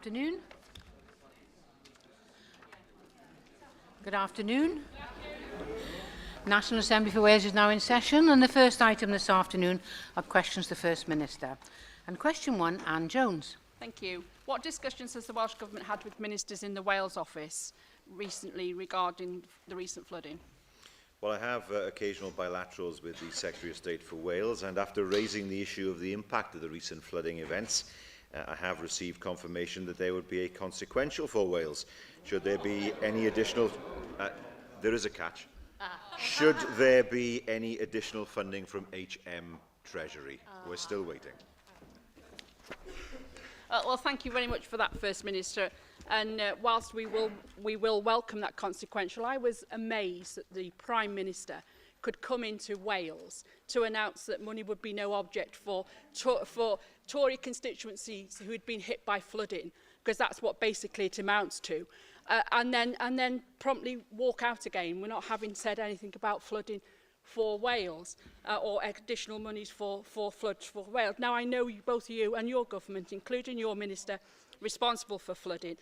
afternoon. Good afternoon. National Assembly for Wales is now in session, and the first item this afternoon are questions to the First Minister. And question 1, Anne Jones. Thank you. What discussions has the Welsh Government had with ministers in the Wales office recently regarding the recent flooding? Well, I have occasional bilaterals with the Secretary of State for Wales, and after raising the issue of the impact of the recent flooding events, I have received confirmation that there would be a consequential for Wales should there be any additional... there is a catch. Should there be any additional funding from HM Treasury? We're still waiting. Well, thank you very much for that, First Minister. And whilst we will welcome that consequential, I was amazed that the Prime Minister could come into Wales to announce that money would be no object for Tory constituencies who had been hit by flooding, because that's what basically it amounts to, and then promptly walk out again. We're not having said anything about flooding for Wales or additional monies for floods for Wales. Now, I know both you and your government, including your minister responsible for flooding,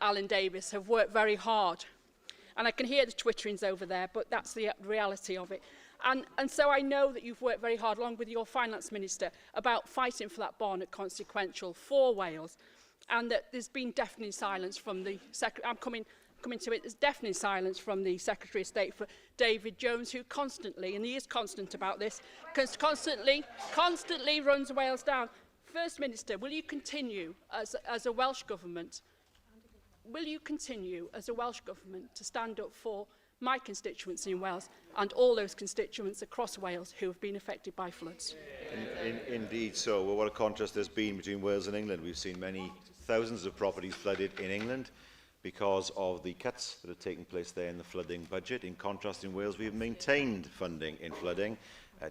Alan Davies, have worked very hard. And I can hear the twitterings over there, but that's the reality of it. And so I know that you've worked very hard, along with your Finance Minister, about fighting for that Barnett consequential for Wales. And that there's been deafening silence from the Secretary. I'm coming to it. There's deafening silence from the Secretary of State for David Jones, who constantly, and he is constant about this, constantly runs Wales down. First Minister, will you continue as a Welsh Government? Will you continue as a Welsh Government to stand up for my constituency in Wales and all those constituents across Wales who have been affected by floods? Indeed so. Well, what a contrast there's been between Wales and England. We've seen many thousands of properties flooded in England because of the cuts that have taken place there in the flooding budget. In contrast, in Wales, we have maintained funding in flooding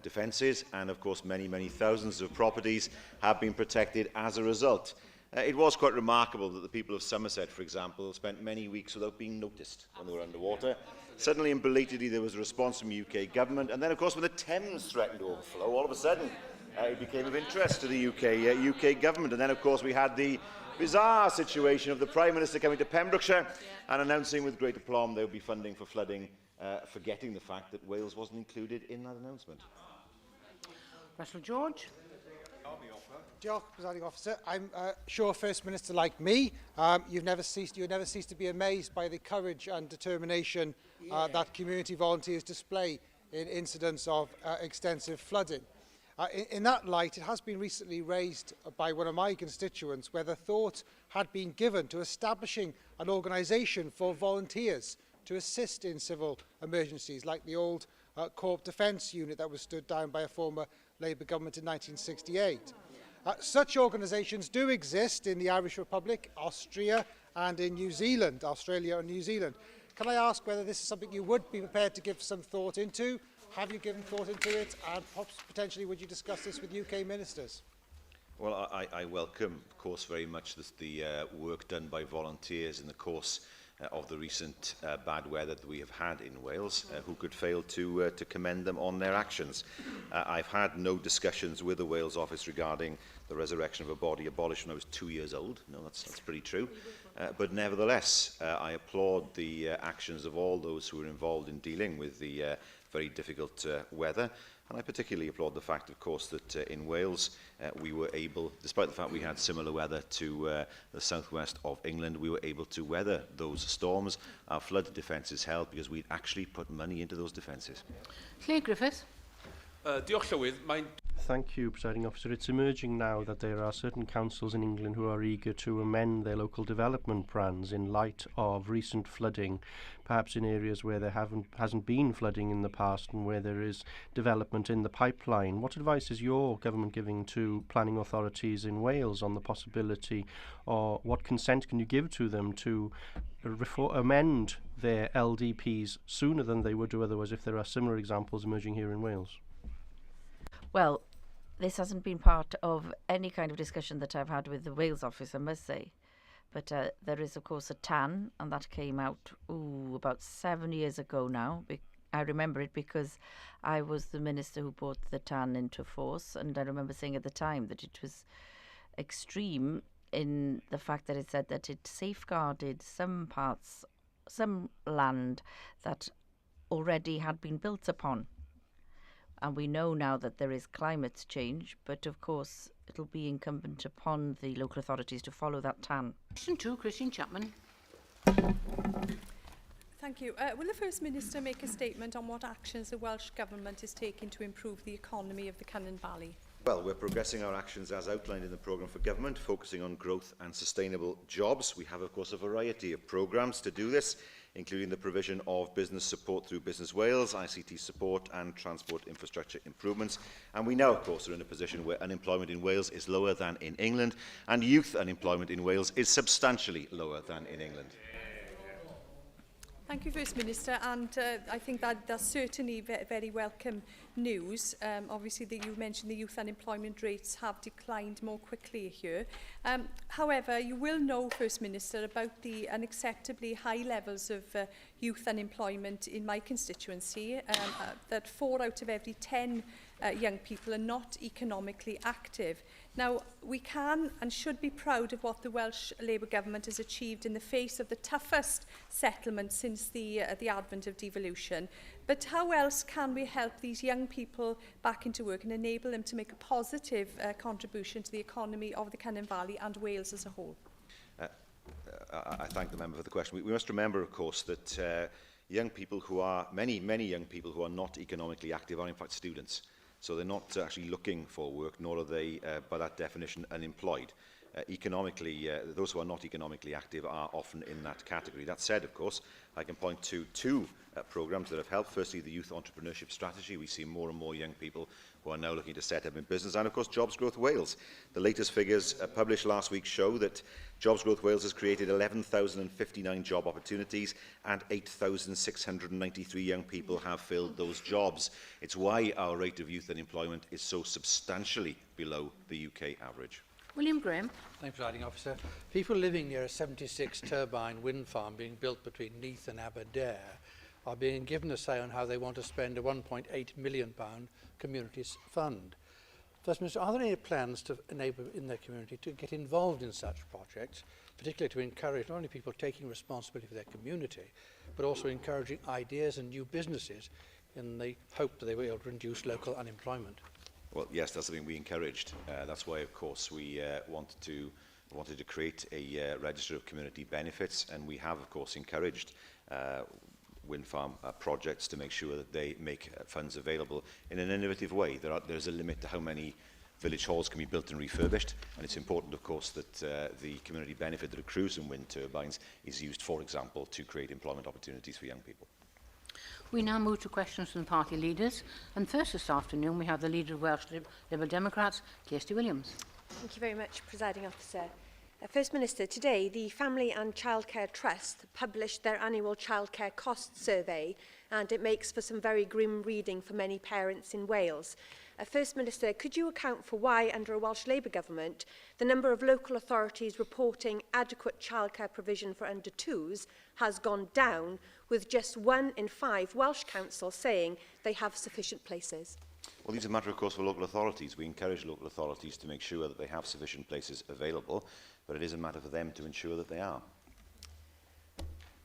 defences, and of course many thousands of properties have been protected as a result. It was quite remarkable that the people of Somerset, for example, spent many weeks without being noticed when they were underwater. Suddenly and belatedly there was a response from the UK government, and then of course when the Thames threatened to overflow, all of a sudden it became of interest to the UK government. And then of course we had the bizarre situation of the Prime Minister coming to Pembrokeshire and announcing with great aplomb there would be funding for flooding, forgetting the fact that Wales wasn't included in that announcement. Russell George. Diolch, Presiding Officer. I'm sure First Minister, like me, you never cease to be amazed by the courage and determination that community volunteers display in incidents of extensive flooding. In that light, it has been recently raised by one of my constituents whether thought had been given to establishing an organisation for volunteers to assist in civil emergencies, like the old Corp Defence Unit that was stood down by a former Labour government in 1968. Such organisations do exist in the Irish Republic, Austria and in New Zealand, Australia and New Zealand. Can I ask whether this is something you would be prepared to give some thought into? Have you given thought into it? And potentially would you discuss this with UK ministers? Well, I welcome, of course, very much the work done by volunteers in the course of the recent bad weather that we have had in Wales. Who could fail to commend them on their actions? I've had no discussions with the Wales office regarding the resurrection of a body abolished when I was 2 years old. No, that's pretty true. But nevertheless, I applaud the actions of all those who were involved in dealing with the very difficult weather. And I particularly applaud the fact, of course, that in Wales we were able, despite the fact we had similar weather to the southwest of England, we were able to weather those storms. Our flood defences held because we'd actually put money into those defences. Claire Griffiths. Diolch Llywydd. Thank you, Presiding Officer. It's emerging now that there are certain councils in England who are eager to amend their local development plans in light of recent flooding, perhaps in areas where there hasn't been flooding in the past and where there is development in the pipeline. What advice is your government giving to planning authorities in Wales on the possibility, or what consent can you give to them to amend their LDPs sooner than they would do otherwise if there are similar examples emerging here in Wales? Well, this hasn't been part of any kind of discussion that I've had with the Wales office, I must say. But there is, of course, a TAN, and that came out about 7 years ago now. I remember it because I was the minister who brought the TAN into force, and I remember saying at the time that it was extreme in the fact that it said that it safeguarded some parts, some land that already had been built upon. And we know now that there is climate change, but of course it'll be incumbent upon the local authorities to follow that TAN. Question 2, Christine Chapman. Thank you. Will the First Minister make a statement on what actions the Welsh Government is taking to improve the economy of the Cynon Valley? Well, we're progressing our actions as outlined in the programme for government, focusing on growth and sustainable jobs. We have, of course, a variety of programmes to do this, including the provision of business support through Business Wales, ICT support and transport infrastructure improvements. And we now, of course, are in a position where unemployment in Wales is lower than in England, and youth unemployment in Wales is substantially lower than in England. Thank you, First Minister, and I think that's certainly very welcome news. Obviously, you mentioned the youth unemployment rates have declined more quickly here. However, you will know, First Minister, about the unacceptably high levels of youth unemployment in my constituency, that 4 out of every 10 young people are not economically active. Now, we can and should be proud of what the Welsh Labour Government has achieved in the face of the toughest settlement since the advent of devolution. But how else can we help these young people back into work and enable them to make a positive contribution to the economy of the Cynon Valley and Wales as a whole? I thank the member for the question. We must remember, of course, that young people who are, many young people who are not economically active are in fact students. So they're not actually looking for work, nor are they, by that definition, unemployed. Economically, those who are not economically active are often in that category. That said, of course, I can point to 2 programmes that have helped. Firstly, the Youth Entrepreneurship Strategy. We see more and more young people who are now looking to set up in business. And, of course, Jobs Growth Wales. The latest figures published last week show that Jobs Growth Wales has created 11,059 job opportunities and 8,693 young people have filled those jobs. It's why our rate of youth unemployment is so substantially below the UK average. William Graham. Thank you, Presiding Officer. People living near a 76-turbine wind farm being built between Neath and Aberdare are being given a say on how they want to spend a £1.8 million communities fund. First Minister, are there any plans to enable in their community to get involved in such projects, particularly to encourage not only people taking responsibility for their community, but also encouraging ideas and new businesses in the hope that they will be able to reduce local unemployment? Well, yes, that's something we encouraged. That's why, of course, we wanted to create a register of community benefits, and we have, of course, encouraged wind farm projects to make sure that they make funds available in an innovative way. There's a limit to how many village halls can be built and refurbished, and it's important, of course, that the community benefit that accrues from wind turbines is used, for example, to create employment opportunities for young people. We now move to questions from the party leaders. And first this afternoon, we have the leader of Welsh Liberal Democrats, Kirsty Williams. Thank you very much, Presiding Officer. First Minister, today the Family and Childcare Trust published their annual childcare cost survey, and it makes for some very grim reading for many parents in Wales. First Minister, could you account for why, under a Welsh Labour government, the number of local authorities reporting adequate childcare provision for under-2s has gone down, with just 1 in 5 Welsh councils saying they have sufficient places? Well, these are a matter, of course, for local authorities. We encourage local authorities to make sure that they have sufficient places available, but it is a matter for them to ensure that they are.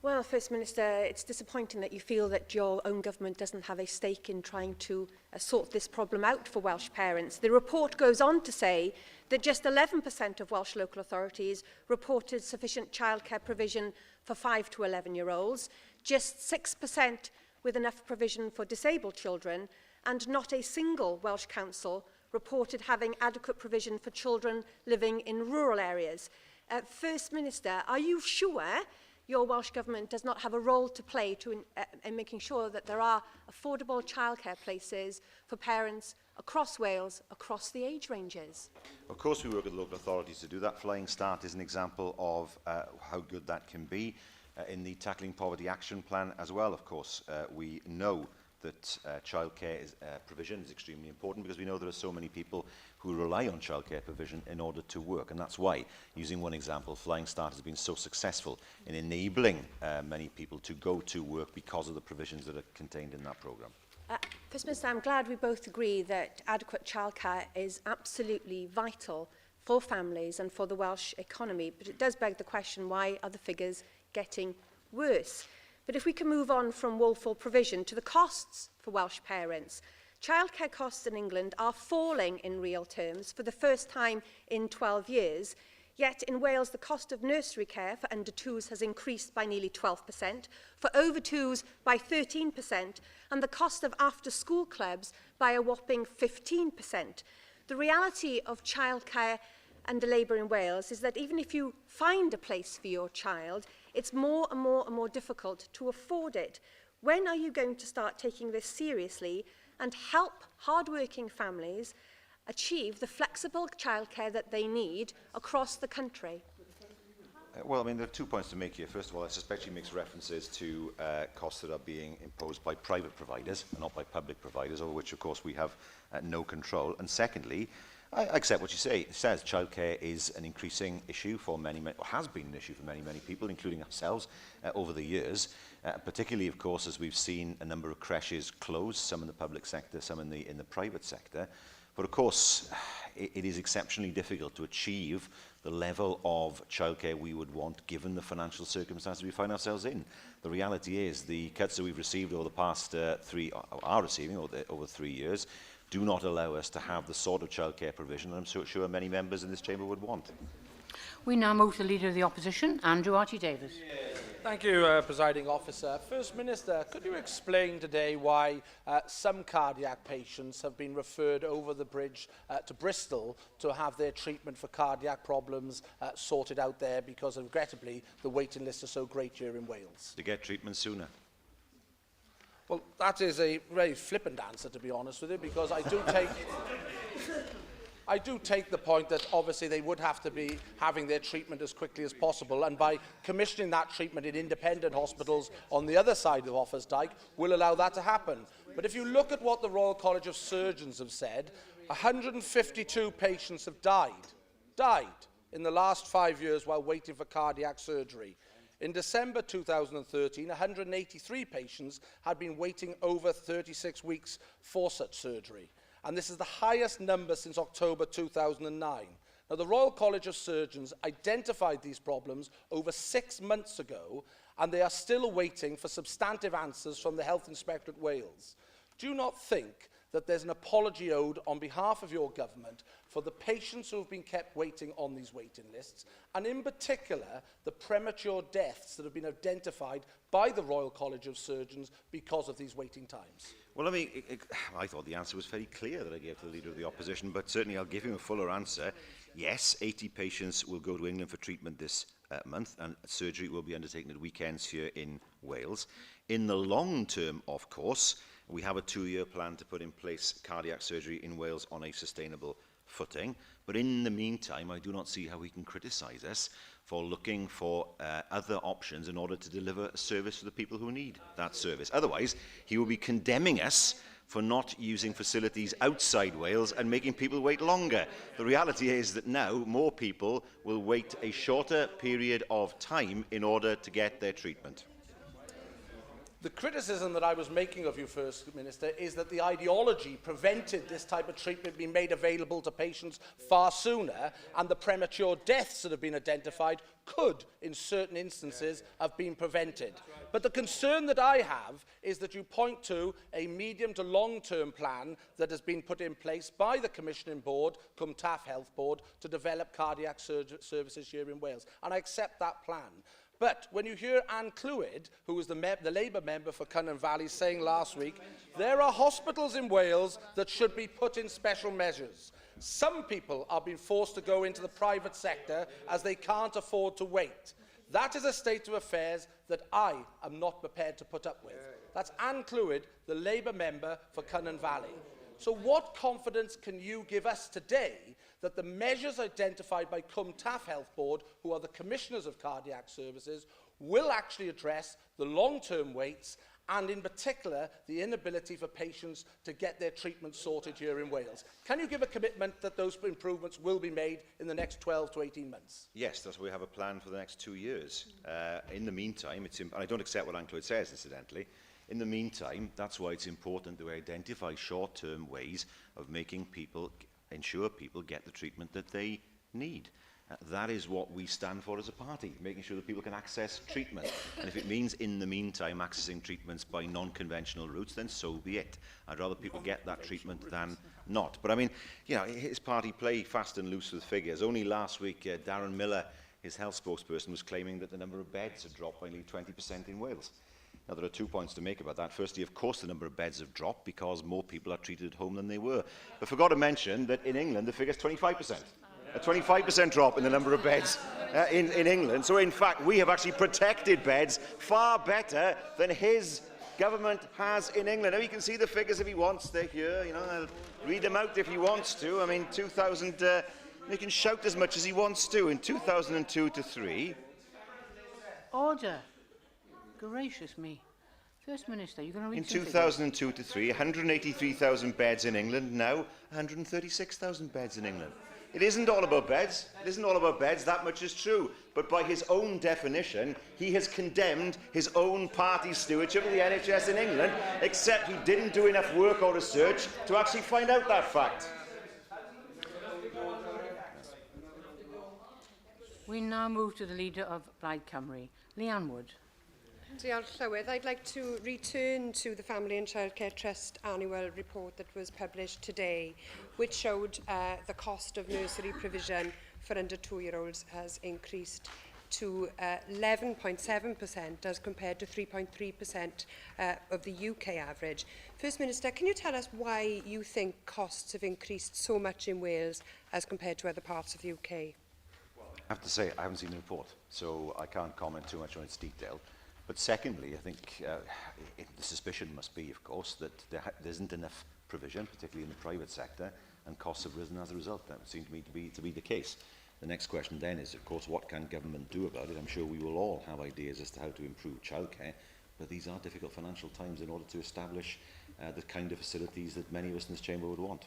Well, First Minister, it's disappointing that you feel that your own government doesn't have a stake in trying to sort this problem out for Welsh parents. The report goes on to say that just 11% of Welsh local authorities reported sufficient childcare provision for 5 to 11-year-olds, just 6% with enough provision for disabled children, and not a single Welsh council reported having adequate provision for children living in rural areas. First Minister, are you sure your Welsh Government does not have a role to play in making sure that there are affordable childcare places for parents across Wales, across the age ranges? Of course we work with local authorities to do that. Flying Start is an example of how good that can be. In the Tackling Poverty Action Plan as well, of course, we know that childcare provision is extremely important, because we know there are so many people who rely on childcare provision in order to work, and that's why, using one example, Flying Start has been so successful in enabling many people to go to work because of the provisions that are contained in that programme. First Minister, I'm glad we both agree that adequate childcare is absolutely vital for families and for the Welsh economy. But it does beg the question, why are the figures getting worse? But if we can move on from woeful provision to the costs for Welsh parents, childcare costs in England are falling in real terms for the first time in 12 years. Yet in Wales, the cost of nursery care for under 2s has increased by nearly 12%, for over 2s by 13%, and the cost of after-school clubs by a whopping 15%. The reality of childcare under Labour in Wales is that even if you find a place for your child, it's more and more difficult to afford it. When are you going to start taking this seriously and help hard-working families achieve the flexible childcare that they need across the country? Well, I mean, there are 2 points to make here. First of all, I suspect she makes references to costs that are being imposed by private providers and not by public providers, over which, of course, we have no control. And secondly, I accept what you say. It says childcare is an increasing issue for many, or has been an issue for many, many people, including ourselves, over the years. Particularly, of course, as we've seen a number of creches close, some in the public sector, some in the private sector. But of course, it is exceptionally difficult to achieve the level of childcare we would want given the financial circumstances we find ourselves in. The reality is the cuts that we've received over the past over 3 years do not allow us to have the sort of childcare provision that I'm sure many members in this chamber would want. We now move to the Leader of the Opposition, Andrew Archie-Davies. Thank you, Presiding Officer. First Minister, could you explain today why some cardiac patients have been referred over the bridge to Bristol to have their treatment for cardiac problems sorted out there because, regrettably, the waiting lists are so great here in Wales? To get treatment sooner. Well, that is a very flippant answer, to be honest with you, because I do take the point that obviously they would have to be having their treatment as quickly as possible, and by commissioning that treatment in independent hospitals on the other side of Offa's Dyke will allow that to happen. But if you look at what the Royal College of Surgeons have said, 152 patients have died in the last 5 years while waiting for cardiac surgery. In December 2013, 183 patients had been waiting over 36 weeks for such surgery. And this is the highest number since October 2009. Now, the Royal College of Surgeons identified these problems over 6 months ago, and they are still waiting for substantive answers from the Health Inspectorate Wales. Do you not think that there's an apology owed on behalf of your government for the patients who have been kept waiting on these waiting lists, and in particular, the premature deaths that have been identified by the Royal College of Surgeons because of these waiting times? Well, I mean, I thought the answer was very clear that I gave to the Leader of the Opposition, but certainly I'll give him a fuller answer. Yes, 80 patients will go to England for treatment this month, and surgery will be undertaken at weekends here in Wales. In the long term, of course, we have a 2-year plan to put in place cardiac surgery in Wales on a sustainable footing. But in the meantime, I do not see how he can criticise us for looking for other options in order to deliver a service for the people who need that service. Otherwise, he will be condemning us for not using facilities outside Wales and making people wait longer. The reality is that now more people will wait a shorter period of time in order to get their treatment. The criticism that I was making of you, First Minister, is that the ideology prevented this type of treatment being made available to patients far sooner, and the premature deaths that have been identified could, in certain instances, have been prevented. But the concern that I have is that you point to a medium to long-term plan that has been put in place by the Commissioning Board, Cymraeg Health Board, to develop cardiac services here in Wales. And I accept that plan. But when you hear Anne Clwyd, who was the Labour member for Cynon Valley, saying last week, there are hospitals in Wales that should be put in special measures. Some people are being forced to go into the private sector as they can't afford to wait. That is a state of affairs that I am not prepared to put up with. That's Anne Clwyd, the Labour member for Cynon Valley. So what confidence can you give us today that the measures identified by Cymraeg Health Board, who are the commissioners of cardiac services, will actually address the long-term waits and, in particular, the inability for patients to get their treatment sorted here in Wales? Can you give a commitment that those improvements will be made in the next 12 to 18 months? Yes, that's why we have a plan for the next 2 years. In the meantime, and I don't accept what Anne Clwyd says, incidentally. In the meantime, that's why it's important to identify short-term ways of making people, ensure people get the treatment that they need. That is what we stand for as a party, making sure that people can access treatment. And if it means, in the meantime, accessing treatments by non-conventional routes, then so be it. I'd rather people get that treatment than not. But I mean, you know, his party play fast and loose with figures. Only last week, Darren Miller, his health spokesperson, was claiming that the number of beds had dropped by nearly 20% in Wales. Now, there are 2 points to make about that. Firstly, of course, the number of beds have dropped because more people are treated at home than they were. But forgot to mention that in England, the figure is 25%. A 25% drop in the number of beds in England. So, in fact, we have actually protected beds far better than his government has in England. Now, you can see the figures if he wants. They're here. You know, I'll read them out if he wants to. I mean, he can shout as much as he wants to. In 2002 to 3. Order. Gracious me. First Minister, you're going to read In some 2002 to 3, 183,000 beds in England. Now, 136,000 beds in England. It isn't all about beds. It isn't all about beds. That much is true. But by his own definition, he has condemned his own party's stewardship of the NHS in England, except he didn't do enough work or research to actually find out that fact. We now move to the leader of Plaid Cymru, Leanne Wood. Diolch Llywydd. I'd like to return to the Family and Childcare Trust annual report that was published today, which showed the cost of nursery provision for under 2-year-olds has increased to 11.7% as compared to 3.3% of the UK average. First Minister, can you tell us why you think costs have increased so much in Wales as compared to other parts of the UK? I have to say, I haven't seen the report, so I can't comment too much on its detail. But secondly, I think the suspicion must be, of course, that there isn't enough provision, particularly in the private sector, and costs have risen as a result. That would seem to me to be the case. The next question then is, of course, what can government do about it? I'm sure we will all have ideas as to how to improve childcare, but these are difficult financial times in order to establish the kind of facilities that many of us in this chamber would want.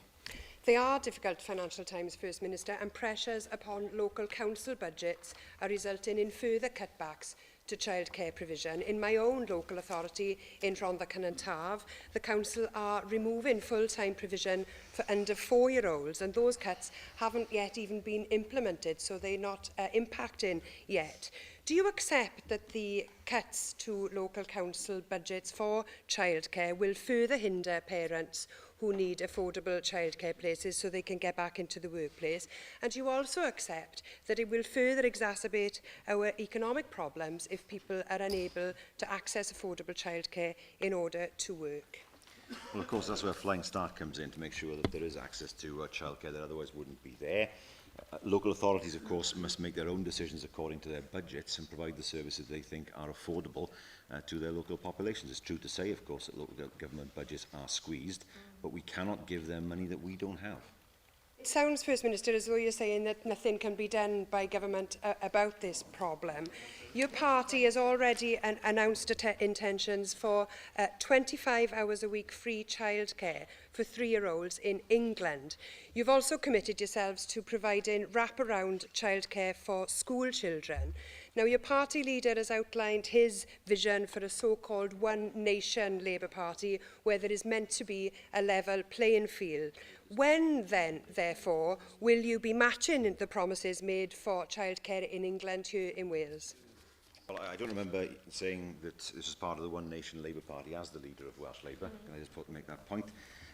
They are difficult financial times, First Minister, and pressures upon local council budgets are resulting in further cutbacks to childcare provision. In my own local authority in Rhondda and Taf, the council are removing full-time provision for under 4-year-olds, and those cuts haven't yet even been implemented, so they're not impacting yet. Do you accept that the cuts to local council budgets for childcare will further hinder parents who need affordable childcare places so they can get back into the workplace? And do you also accept that it will further exacerbate our economic problems if people are unable to access affordable childcare in order to work? Well, of course, that's where Flying Start comes in, to make sure that there is access to childcare that otherwise wouldn't be there. Local authorities, of course, must make their own decisions according to their budgets and provide the services they think are affordable to their local populations. It's true to say, of course, that local government budgets are squeezed, but we cannot give them money that we don't have. It sounds, First Minister, as though you're saying that nothing can be done by government about this problem. Your party has already announced intentions for 25 hours a week free childcare for 3-year-olds in England. You've also committed yourselves to providing wraparound childcare for school children. Now, your party leader has outlined his vision for a so-called One Nation Labour Party, where there is meant to be a level playing field. When then, therefore, will you be matching the promises made for childcare in England here in Wales? Well, I don't remember saying that this is part of the One Nation Labour Party as the leader of Welsh Labour. Can I just make that point?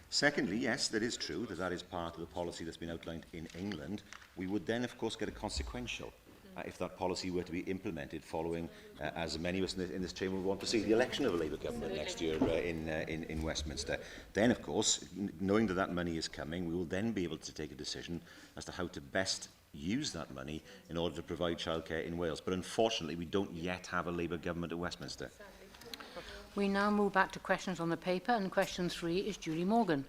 Secondly, yes, that is true, that is part of the policy that's been outlined in England. We would then, of course, get a consequential if that policy were to be implemented following, as many of us in this chamber would want to see, the election of a Labour government next year in Westminster. Then, of course, knowing that that money is coming, we will then be able to take a decision as to how to best use that money in order to provide childcare in Wales. But unfortunately, we don't yet have a Labour government at Westminster. We now move back to questions on the paper, and question 3 is Julie Morgan.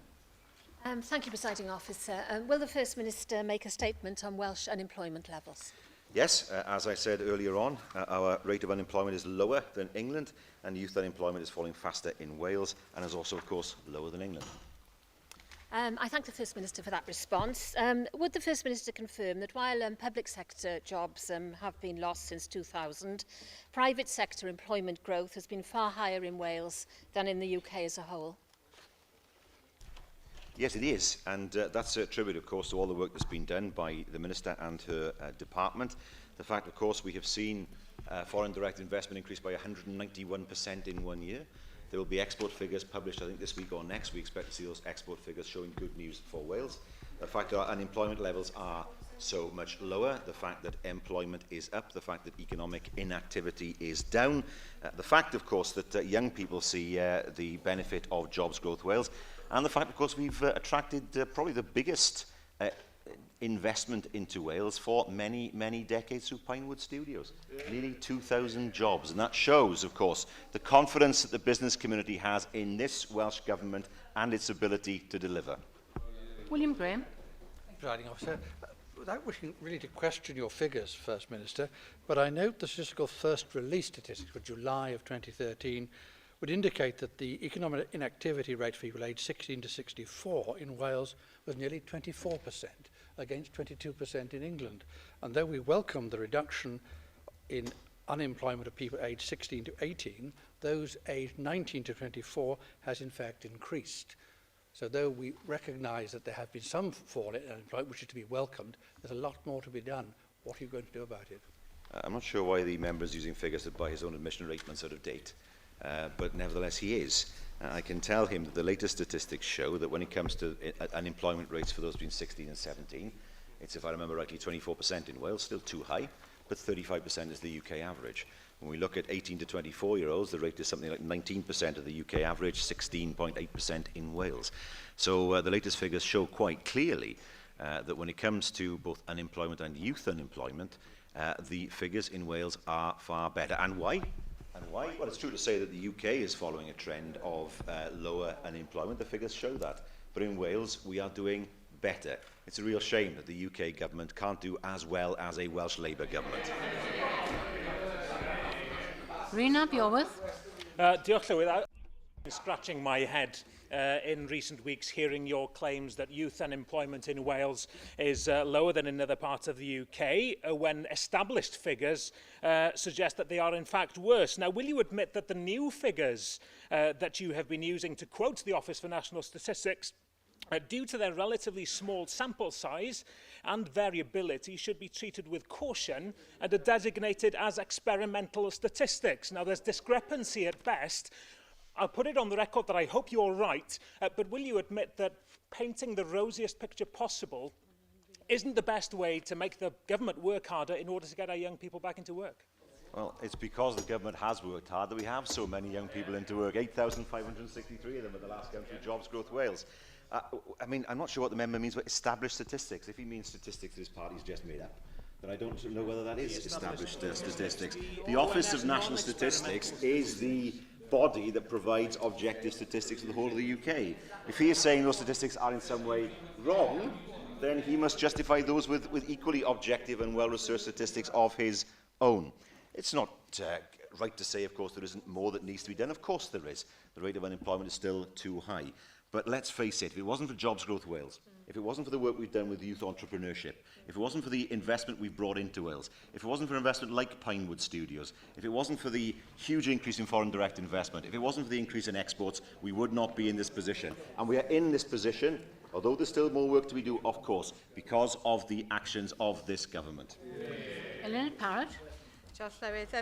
Thank you, Presiding Officer. Will the First Minister make a statement on Welsh unemployment levels? Yes, as I said earlier on, our rate of unemployment is lower than England, and youth unemployment is falling faster in Wales, and is also, of course, lower than England. I thank the First Minister for that response. Would the First Minister confirm that while public sector jobs have been lost since 2000, private sector employment growth has been far higher in Wales than in the UK as a whole? Yes, it is, and that's a tribute, of course, to all the work that's been done by the Minister and her department. The fact, of course, we have seen foreign direct investment increase by 191% in 1 year. There will be export figures published, I think, this week or next. We expect to see those export figures showing good news for Wales. The fact that our unemployment levels are so much lower, the fact that employment is up, the fact that economic inactivity is down, the fact, of course, that young people see the benefit of Jobs Growth Wales, and the fact, of course, we've attracted probably the biggest investment into Wales for many, many decades through Pinewood Studios. Nearly 2,000 jobs, and that shows, of course, the confidence that the business community has in this Welsh Government and its ability to deliver. William Graham. Presiding Officer, without wishing really to question your figures, First Minister, but I note the statistical first release statistics for July of 2013 would indicate that the economic inactivity rate for people aged 16 to 64 in Wales was nearly 24%, against 22% in England. And though we welcome the reduction in unemployment of people aged 16 to 18, those aged 19 to 24 has in fact increased. So though we recognise that there have been some fall in unemployment, which is to be welcomed, there's a lot more to be done. What are you going to do about it? I'm not sure why the member is using figures that by his own admission are 8 months out of date, but nevertheless he is. I can tell him that the latest statistics show that when it comes to unemployment rates for those between 16 and 17, it's, if I remember rightly, 24% in Wales, still too high, but 35% is the UK average. When we look at 18 to 24-year-olds, the rate is something like 19% of the UK average, 16.8% in Wales. So the latest figures show quite clearly that when it comes to both unemployment and youth unemployment, the figures in Wales are far better. And why? And why? Well, it's true to say that the UK is following a trend of lower unemployment. The figures show that. But in Wales, we are doing better. It's a real shame that the UK government can't do as well as a Welsh Labour government. Rena Bioworth. Diolch Llywydd. I've been scratching my head in recent weeks hearing your claims that youth unemployment in Wales is lower than in other parts of the UK when established figures suggest that they are in fact worse. Now, will you admit that the new figures that you have been using to quote the Office for National Statistics, due to their relatively small sample size and variability, should be treated with caution and are designated as experimental statistics? Now, there's discrepancy at best. I'll put it on the record that I hope you're right, but will you admit that painting the rosiest picture possible isn't the best way to make the government work harder in order to get our young people back into work? Well, it's because the government has worked hard that we have so many young people into work, 8,563 of them at the last count through Jobs Growth Wales. I mean, I'm not sure what the member means by established statistics. If he means statistics this party's just made up, then I don't know whether that is established statistics. The Office of National Statistics is the body that provides objective statistics for the whole of the UK. If he is saying those statistics are in some way wrong, then he must justify those with equally objective and well-researched statistics of his own. It's not right to say, of course, there isn't more that needs to be done. Of course there is. The rate of unemployment is still too high. But let's face it, if it wasn't for Jobs Growth Wales, if it wasn't for the work we've done with youth entrepreneurship, if it wasn't for the investment we've brought into Wales, if it wasn't for investment like Pinewood Studios, if it wasn't for the huge increase in foreign direct investment, if it wasn't for the increase in exports, we would not be in this position. And we are in this position, although there's still more work to be done, of course, because of the actions of this government. Elena Parrott.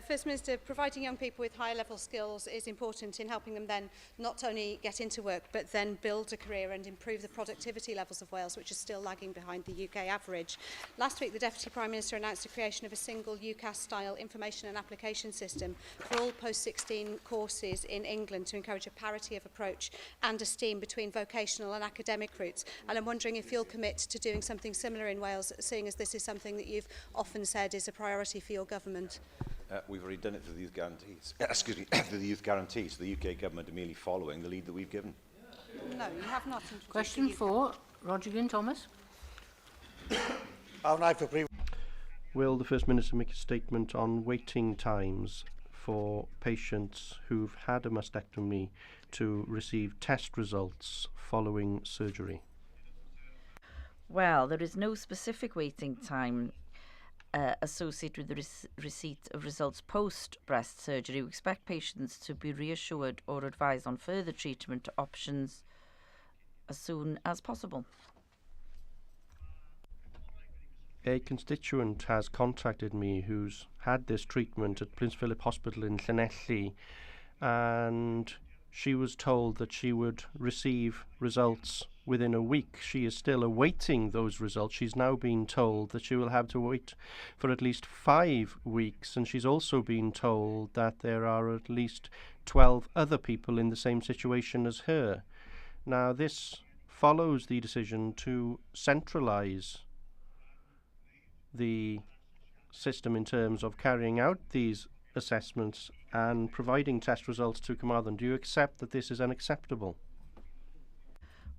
First Minister, providing young people with higher level skills is important in helping them then not only get into work but then build a career and improve the productivity levels of Wales, which is still lagging behind the UK average. Last week the Deputy Prime Minister announced the creation of a single UCAS style information and application system for all post-16 courses in England to encourage a parity of approach and esteem between vocational and academic routes. And I'm wondering if you'll commit to doing something similar in Wales, seeing as this is something that you've often said is a priority for your government. We've already done it through the youth guarantees. Through the youth guarantees. The UK government are merely following the lead that we've given. No, you have not. Question 4, Roger Gwyn Thomas. Will the First Minister make a statement on waiting times for patients who've had a mastectomy to receive test results following surgery? Well, there is no specific waiting time associated with the receipt of results post-breast surgery. We expect patients to be reassured or advised on further treatment options as soon as possible. A constituent has contacted me who's had this treatment at Prince Philip Hospital in Llanelli, and she was told that she would receive results within a week. She is still awaiting those results. She's now been told that she will have to wait for at least 5 weeks, and she's also been told that there are at least 12 other people in the same situation as her. Now, this follows the decision to centralise the system in terms of carrying out these assessments and providing test results to Carmarthen. Do you accept that this is unacceptable?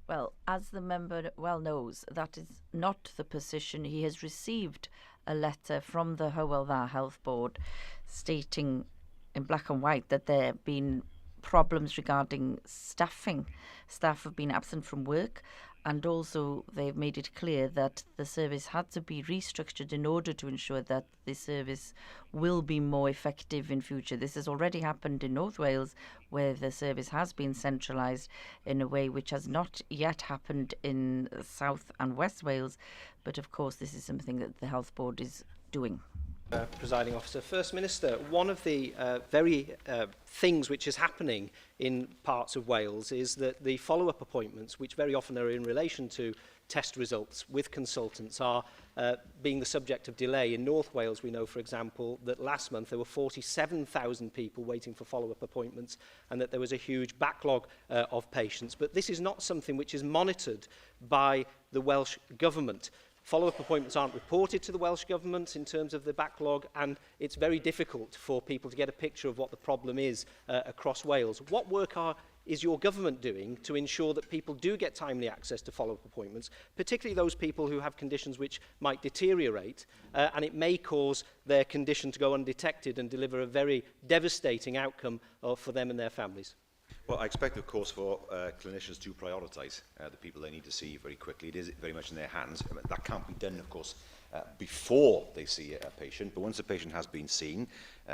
Well, as the member well knows, that is not the position. He has received a letter from the Hywel Dda Health Board stating in black and white that there have been problems regarding staffing. Staff have been absent from work, and also they've made it clear that the service had to be restructured in order to ensure that the service will be more effective in future. This has already happened in North Wales, where the service has been centralised in a way which has not yet happened in South and West Wales, but of course this is something that the Health Board is doing. Presiding Officer. First Minister, one of the very things which is happening in parts of Wales is that the follow-up appointments, which very often are in relation to test results with consultants, are being the subject of delay. In North Wales, we know, for example, that last month there were 47,000 people waiting for follow-up appointments, and that there was a huge backlog of patients. But this is not something which is monitored by the Welsh Government. Follow-up appointments aren't reported to the Welsh Government in terms of the backlog, and it's very difficult for people to get a picture of what the problem is across Wales. What work is your government doing to ensure that people do get timely access to follow-up appointments, particularly those people who have conditions which might deteriorate, and it may cause their condition to go undetected and deliver a very devastating outcome for them and their families? Well, I expect, of course, for clinicians to prioritise the people they need to see very quickly. It is very much in their hands. I mean, that can't be done, of course, before they see a patient. But once a patient has been seen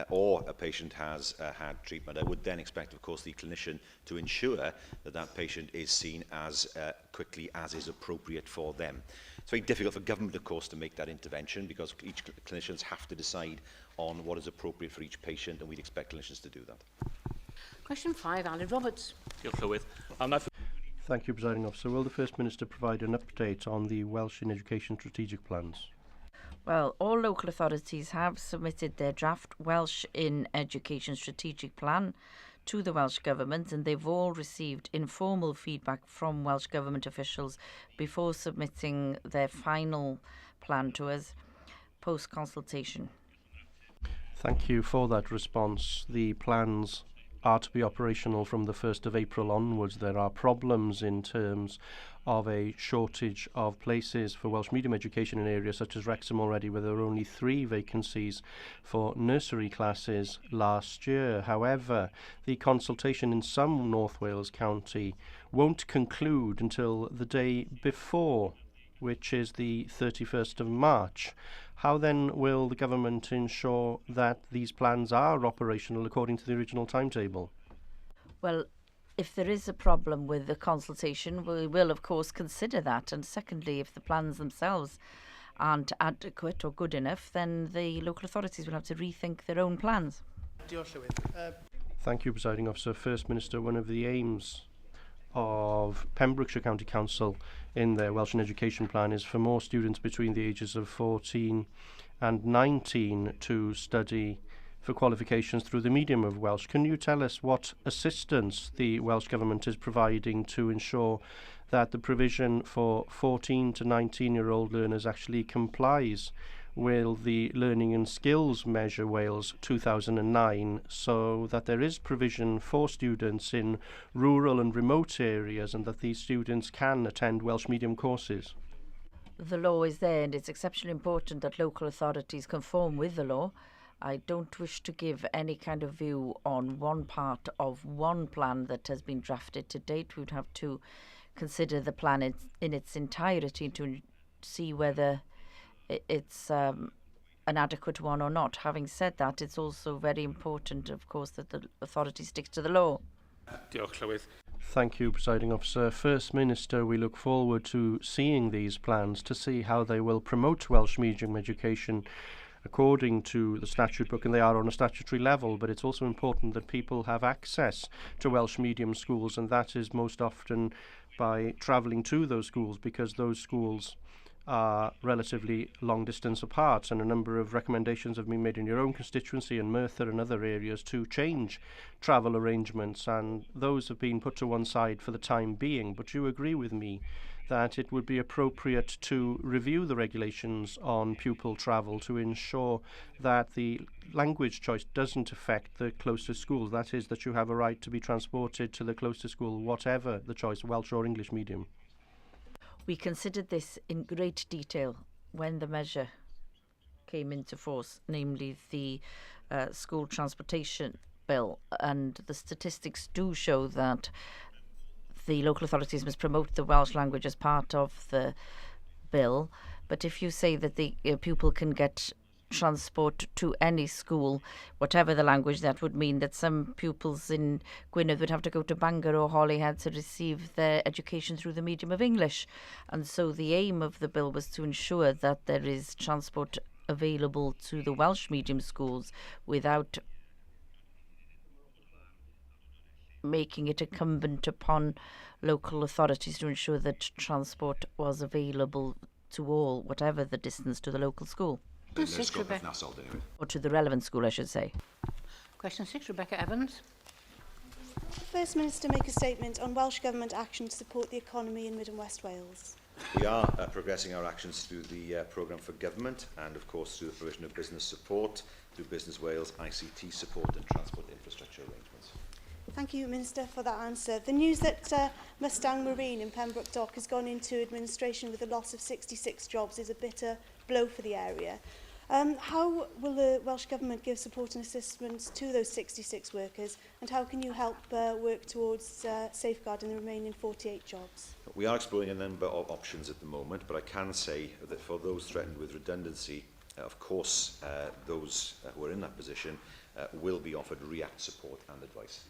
or a patient has had treatment, I would then expect, of course, the clinician to ensure that that patient is seen as quickly as is appropriate for them. It's very difficult for government, of course, to make that intervention because each clinicians have to decide on what is appropriate for each patient, and we'd expect clinicians to do that. Question 5, Alan Roberts. Thank you, Presiding Officer. Will the First Minister provide an update on the Welsh in Education strategic plans? Well, all local authorities have submitted their draft Welsh in Education strategic plan to the Welsh Government, and they've all received informal feedback from Welsh Government officials before submitting their final plan to us post-consultation. Thank you for that response. The plans are to be operational from the 1st of April onwards. There are problems in terms of a shortage of places for Welsh medium education in areas such as Wrexham already, where there are only 3 vacancies for nursery classes last year. However, the consultation in some North Wales county won't conclude until the day before, which is the 31st of March. How then will the government ensure that these plans are operational according to the original timetable? Well, if there is a problem with the consultation, we will of course consider that. And secondly, if the plans themselves aren't adequate or good enough, then the local authorities will have to rethink their own plans. Thank you, Presiding Officer. First Minister, one of the aims of Pembrokeshire County Council in their Welsh and Education plan is for more students between the ages of 14 and 19 to study for qualifications through the medium of Welsh. Can you tell us what assistance the Welsh Government is providing to ensure that the provision for 14 to 19-year-old learners actually complies with the Learning and Skills Measure Wales 2009, so that there is provision for students in rural and remote areas and that these students can attend Welsh medium courses? The law is there, and it's exceptionally important that local authorities conform with the law. I don't wish to give any kind of view on one part of one plan that has been drafted to date. We would have to consider the plan in its entirety to see whether it's an adequate one or not. Having said that, it's also very important, of course, that the authority sticks to the law. Thank you, Presiding Officer. First Minister, we look forward to seeing these plans to see how they will promote Welsh medium education according to the statute book, and they are on a statutory level, but it's also important that people have access to Welsh medium schools, and that is most often by travelling to those schools, because those schools are relatively long distance apart, and a number of recommendations have been made in your own constituency and Merthyr and other areas to change travel arrangements, and those have been put to one side for the time being. But you agree with me that it would be appropriate to review the regulations on pupil travel to ensure that the language choice doesn't affect the closest schools. That is, that you have a right to be transported to the closest school, whatever the choice, Welsh or English medium. We considered this in great detail when the measure came into force, namely the school transportation bill, and the statistics do show that the local authorities must promote the Welsh language as part of the bill. But if you say that the pupil can get transport to any school, whatever the language, that would mean that some pupils in Gwynedd would have to go to Bangor or Holyhead to receive their education through the medium of English. And so the aim of the bill was to ensure that there is transport available to the Welsh medium schools without making it incumbent upon local authorities to ensure that transport was available to all, whatever the distance to the local school. Or to the relevant school, I should say. Question 6, Rebecca Evans. First Minister make a statement on Welsh Government action to support the economy in Mid and West Wales. We are progressing our actions through the programme for government and, of course, through the provision of business support, through Business Wales, ICT support and transport infrastructure arrangements. Thank you, Minister, for that answer. The news that Mustang Marine in Pembroke Dock has gone into administration with a loss of 66 jobs is a bitter blow for the area. How will the Welsh Government give support and assistance to those 66 workers, and how can you help work towards safeguarding the remaining 48 jobs? We are exploring a number of options at the moment, but I can say that for those threatened with redundancy, of course, those who are in that position will be offered REACT support and advice.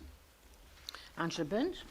Angela Burns.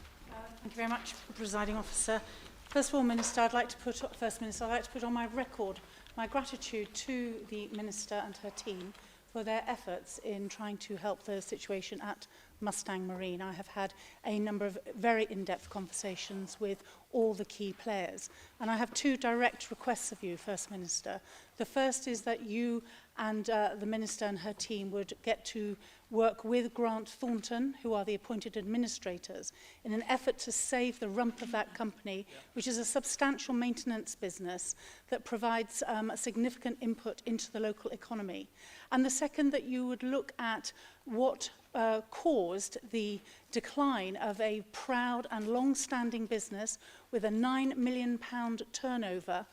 Thank you very much, Presiding Officer. First of all, Minister, I'd like to put on my record my gratitude to the Minister and her team for their efforts in trying to help the situation at Mustang Marine. I have had a number of very in-depth conversations with all the key players, and I have two direct requests of you, First Minister. The first is that you and the Minister and her team would get to work with Grant Thornton, who are the appointed administrators, in an effort to save the rump of that company, which is a substantial maintenance business that provides a significant input into the local economy. And the second, that you would look at what caused the decline of a proud and long-standing business with a £9 million turnover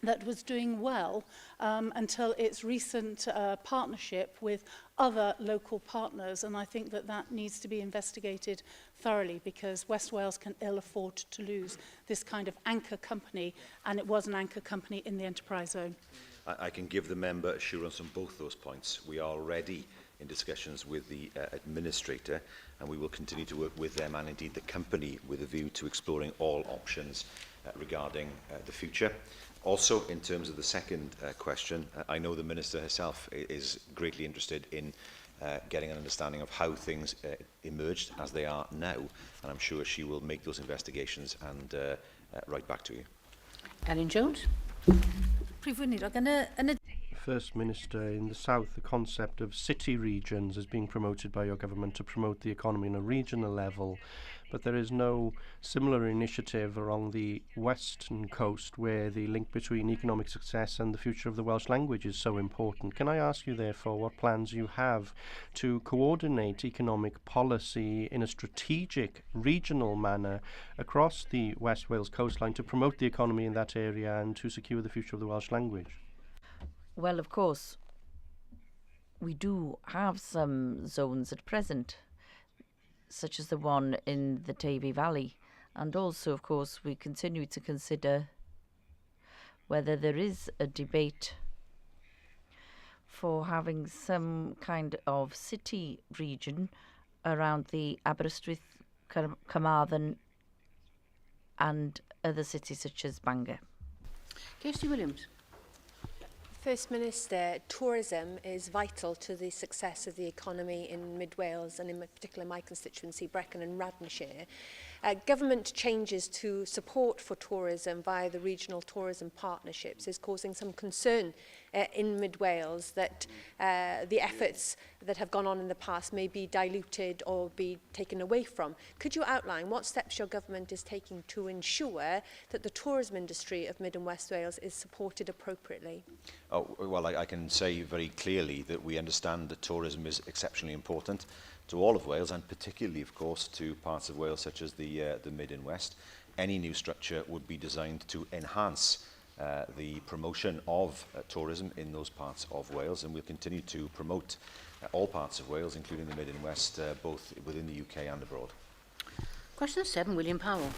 that was doing well until its recent partnership with other local partners. And I think that that needs to be investigated thoroughly, because West Wales can ill afford to lose this kind of anchor company, and it was an anchor company in the enterprise zone. I can give the member assurance on both those points. We are already in discussions with the administrator, and we will continue to work with them and indeed the company with a view to exploring all options regarding the future. Also, in terms of the second question, I know the Minister herself is greatly interested in getting an understanding of how things emerged as they are now, and I'm sure she will make those investigations and write back to you. Elin Jones. First Minister, in the south, the concept of city regions is being promoted by your government to promote the economy on a regional level, but there is no similar initiative along the western coast where the link between economic success and the future of the Welsh language is so important. Can I ask you, therefore, what plans you have to coordinate economic policy in a strategic regional manner across the West Wales coastline to promote the economy in that area and to secure the future of the Welsh language? Well, of course, we do have some zones at present, such as the one in the Tavy Valley. And also, of course, we continue to consider whether there is a debate for having some kind of city region around the Aberystwyth Carmarthen and other cities such as Bangor. Kirsty Williams. First Minister, tourism is vital to the success of the economy in Mid Wales and in particular my constituency, Brecon and Radnorshire. Government changes to support for tourism via the regional tourism partnerships is causing some concern in Mid Wales that the efforts that have gone on in the past may be diluted or be taken away from. Could you outline what steps your government is taking to ensure that the tourism industry of Mid and West Wales is supported appropriately? Oh, well, I can say very clearly that we understand that tourism is exceptionally important to all of Wales, and particularly, of course, to parts of Wales such as the Mid and West. Any new structure would be designed to enhance the promotion of tourism in those parts of Wales, and we'll continue to promote all parts of Wales, including the Mid and West, both within the UK and abroad. Question 7, William Powell.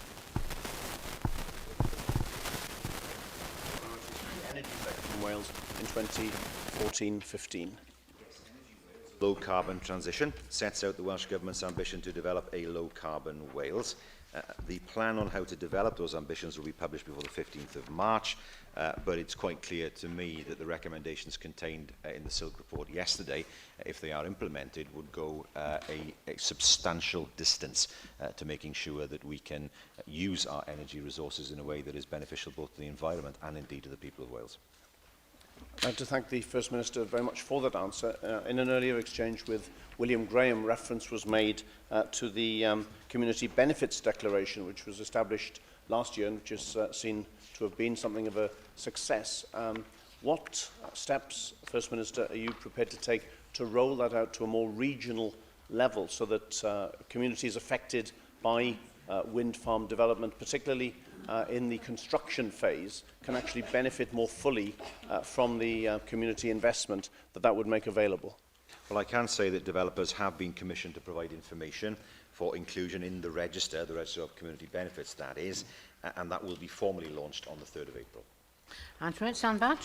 Energy sector in Wales in 2014-15. Low carbon transition sets out the Welsh Government's ambition to develop a low carbon Wales. The plan on how to develop those ambitions will be published before the 15th of March, but it's quite clear to me that the recommendations contained in the Silk report yesterday, if they are implemented, would go a substantial distance to making sure that we can use our energy resources in a way that is beneficial both to the environment and indeed to the people of Wales. I'd like to thank the First Minister very much for that answer. In an earlier exchange with William Graham, reference was made to the Community Benefits Declaration, which was established last year and which is seen to have been something of a success. What steps, First Minister, are you prepared to take to roll that out to a more regional level so that communities affected by wind farm development, particularly in the construction phase, can actually benefit more fully from the community investment that would make available? Well, I can say that developers have been commissioned to provide information for inclusion in the Register of Community Benefits, that is, and that will be formally launched on the 3rd of April. Antoinette Sandbach.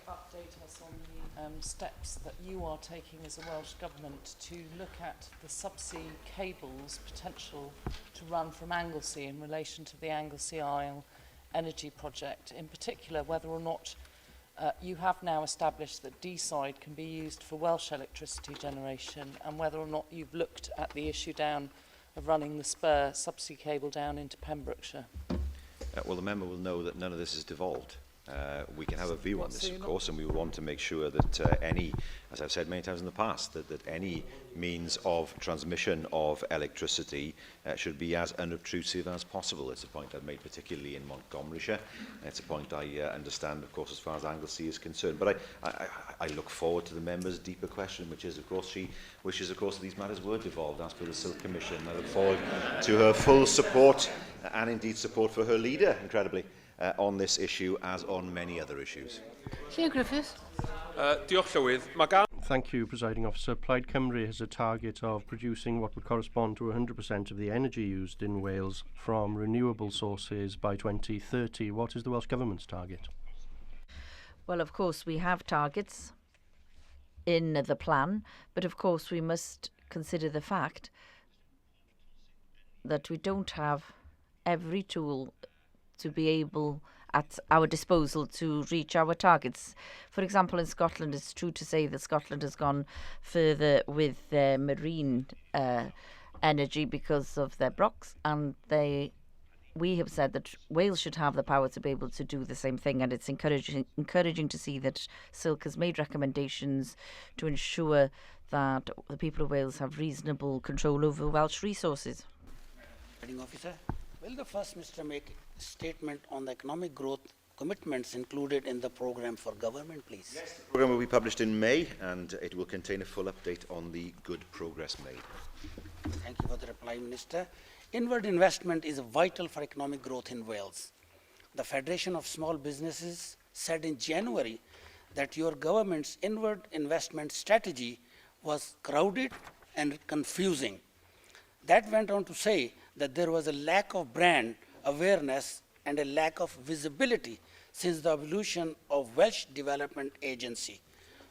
Update us on the steps that you are taking as a Welsh Government to look at the subsea cables potential to run from Anglesey in relation to the Anglesey Isle energy project, in particular whether or not you have now established that D-side can be used for Welsh electricity generation, and whether or not you've looked at the issue down of running the spur subsea cable down into Pembrokeshire. Well, the member will know that none of this is devolved. We can have a view on this, of course, and we want to make sure that any, as I've said many times in the past, that any means of transmission of electricity should be as unobtrusive as possible. It's a point I've made particularly in Montgomeryshire. It's a point I understand, of course, as far as Anglesey is concerned. But I look forward to the member's deeper question, which is, of course, she wishes, of course, that these matters were devolved as per the Silk Commission. I look forward to her full support and indeed support for her leader, incredibly, on this issue as on many other issues. Llyr Griffiths. Diolch Llywydd. Thank you, Presiding Officer. Plaid Cymru has a target of producing what would correspond to 100% of the energy used in Wales from renewable sources by 2030. What is the Welsh Government's target? Well, of course, we have targets in the plan, but of course we must consider the fact that we don't have every tool to be able at our disposal to reach our targets. For example, in Scotland, it's true to say that Scotland has gone further with their marine energy because of their brocks, and we have said that Wales should have the power to be able to do the same thing, and it's encouraging to see that Silk has made recommendations to ensure that the people of Wales have reasonable control over Welsh resources. Officer, will the First Minister make a statement on the economic growth commitments included in the programme for government, please? Yes, the programme will be published in May, and it will contain a full update on the good progress made. Thank you for the reply, Minister. Inward investment is vital for economic growth in Wales. The Federation of Small Businesses said in January that your government's inward investment strategy was crowded and confusing. That went on to say that there was a lack of brand awareness and a lack of visibility since the evolution of Welsh Development Agency.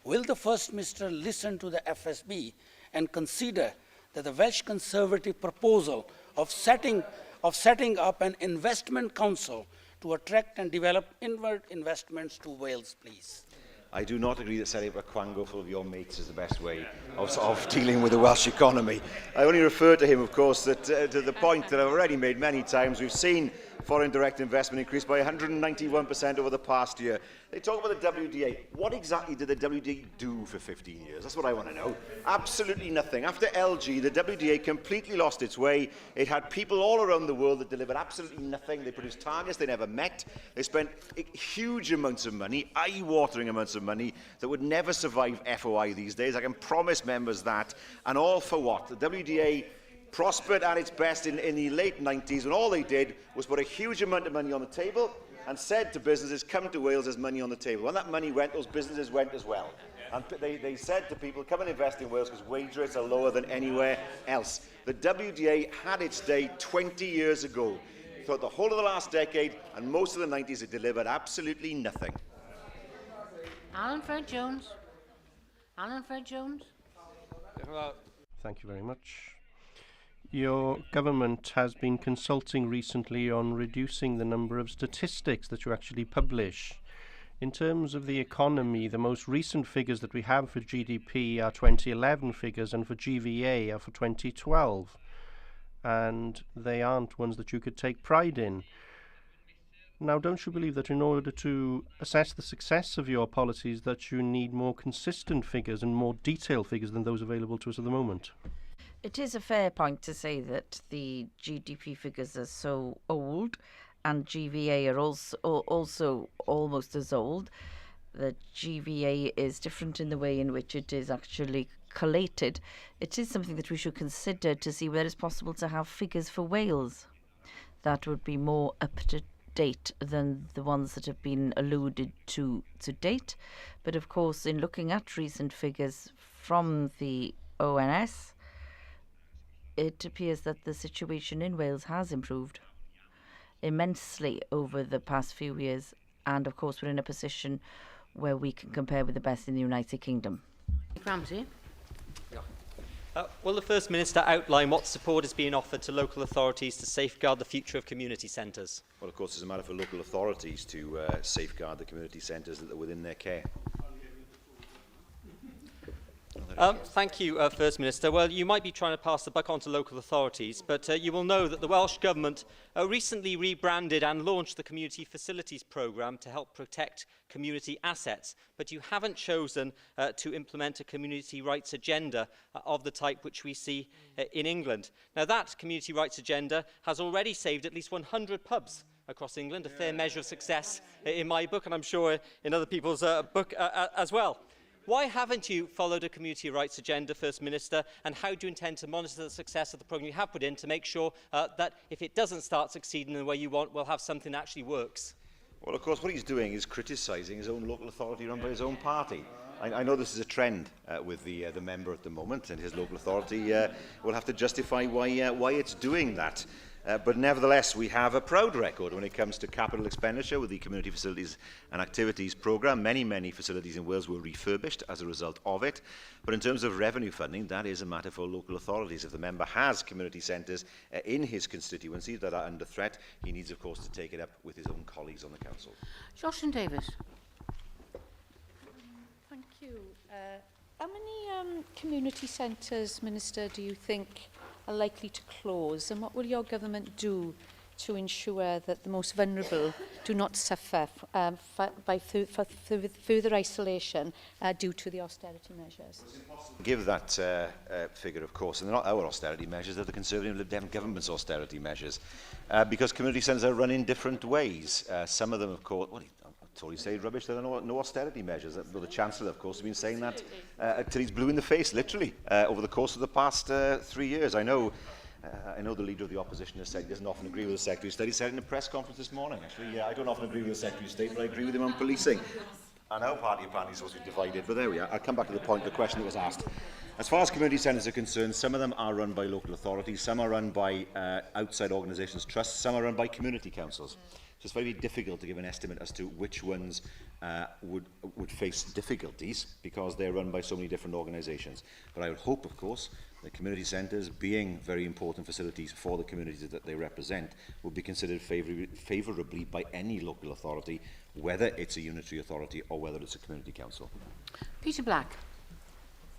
Will the First Minister listen to the FSB and consider that the Welsh Conservative proposal of setting up an investment council to attract and develop inward investments to Wales, please? I do not agree that setting up a quango full of your mates is the best way of dealing with the Welsh economy. I only refer to him, of course, to the point that I've already made many times. We've seen foreign direct investment increase by 191% over the past year. They talk about the WDA. What exactly did the WDA do for 15 years? That's what I want to know. Absolutely nothing. After LG, the WDA completely lost its way. It had people all around the world that delivered absolutely nothing. They produced targets they never met. They spent huge amounts of money, eye-watering amounts of money, that would never survive FOI these days. I can promise members that. And all for what? The WDA prospered at its best in the late 90s when all they did was put a huge amount of money on the table and said to businesses, come to Wales, there's money on the table. When that money went, those businesses went as well. And they said to people, come and invest in Wales because wage rates are lower than anywhere else. The WDA had its day 20 years ago. Throughout the whole of the last decade and most of the 90s, it delivered absolutely nothing. Alan Fred Jones. Alan Fred Jones. Thank you very much. Your government has been consulting recently on reducing the number of statistics that you actually publish. In terms of the economy, the most recent figures that we have for GDP are 2011 figures, and for GVA are for 2012. And they aren't ones that you could take pride in. Now, don't you believe that in order to assess the success of your policies that you need more consistent figures and more detailed figures than those available to us at the moment? It is a fair point to say that the GDP figures are so old, and GVA are also almost as old. The GVA is different in the way in which it is actually collated. It is something that we should consider to see whether it's possible to have figures for Wales that would be more up to date than the ones that have been alluded to date. But of course, in looking at recent figures from the ONS, it appears that the situation in Wales has improved immensely over the past few years, and of course we're in a position where we can compare with the best in the United Kingdom. Ramsey. Will the First Minister outline what support is being offered to local authorities to safeguard the future of community centres? Well, of course, it's a matter for local authorities to safeguard the community centres that are within their care. Thank you, First Minister. Well, you might be trying to pass the buck on to local authorities, but you will know that the Welsh Government recently rebranded and launched the Community Facilities Programme to help protect community assets, but you haven't chosen to implement a community rights agenda of the type which we see in England. Now, that community rights agenda has already saved at least 100 pubs across England, a fair measure of success in my book, and I'm sure in other people's book as well. Why haven't you followed a community rights agenda, First Minister, and how do you intend to monitor the success of the programme you have put in to make sure that if it doesn't start succeeding in the way you want, we'll have something that actually works? Well, of course, what he's doing is criticising his own local authority run by his own party. I know this is a trend with the member at the moment, and his local authority will have to justify why it's doing that. But nevertheless, we have a proud record when it comes to capital expenditure with the Community Facilities and Activities Programme. Many facilities in Wales were refurbished as a result of it. But in terms of revenue funding, that is a matter for local authorities. If the member has community centres in his constituency that are under threat, he needs, of course, to take it up with his own colleagues on the council. Jocelyn Davis. Thank you. How many community centres, Minister, do you think are likely to close, and what will your government do to ensure that the most vulnerable do not suffer by further isolation due to the austerity measures? Give that figure, of course, and they're not our austerity measures, they're the Conservative Lib Dem government's austerity measures, because community centres are run in different ways. Some of them, of course, Tory say rubbish, there are no austerity measures. Well, the Chancellor, of course, has been saying that till he's blue in the face, literally, over the course of the past 3 years. I know the Leader of the Opposition has said he doesn't often agree with the Secretary of State. He said it in a press conference this morning, actually. I don't often agree with the Secretary of State, but I agree with him on policing. And our party apparently is supposed to be divided, but there we are. I'll come back to the point, the question that was asked. As far as community centres are concerned, some of them are run by local authorities, some are run by outside organisations, trusts, some are run by community councils. So it's very difficult to give an estimate as to which ones would face difficulties because they're run by so many different organisations. But I would hope, of course, that community centres, being very important facilities for the communities that they represent, would be considered favourably by any local authority, whether it's a unitary authority or whether it's a community council. Peter Black.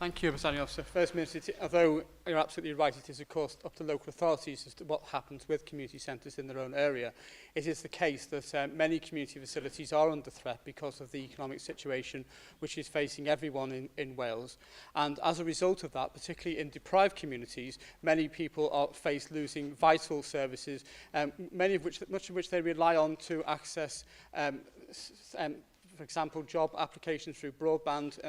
Thank you, Presiding Officer. First Minister, although you're absolutely right, it is of course up to local authorities as to what happens with community centres in their own area. It is the case that many community facilities are under threat because of the economic situation which is facing everyone in Wales. And as a result of that, particularly in deprived communities, many people are faced losing vital services, much of which they rely on to access for example, job applications through broadband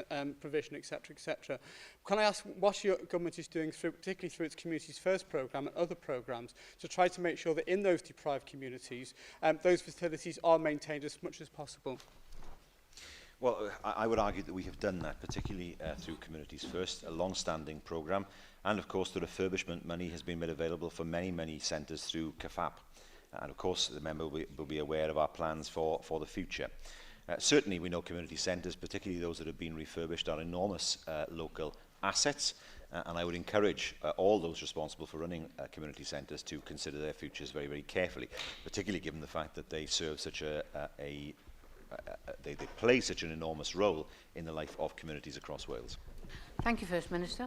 provision, etc., etc. Can I ask what your government is doing, particularly through its Communities First programme and other programmes, to try to make sure that in those deprived communities, those facilities are maintained as much as possible? Well, I would argue that we have done that, particularly through Communities First, a long-standing programme, and of course the refurbishment money has been made available for many, many centres through CAFAP. And of course the member will be aware of our plans for the future. Certainly we know community centres, particularly those that have been refurbished, are enormous local assets, and I would encourage all those responsible for running community centres to consider their futures very, very carefully, particularly given the fact that they serve such they play such an enormous role in the life of communities across Wales. Thank you, First Minister.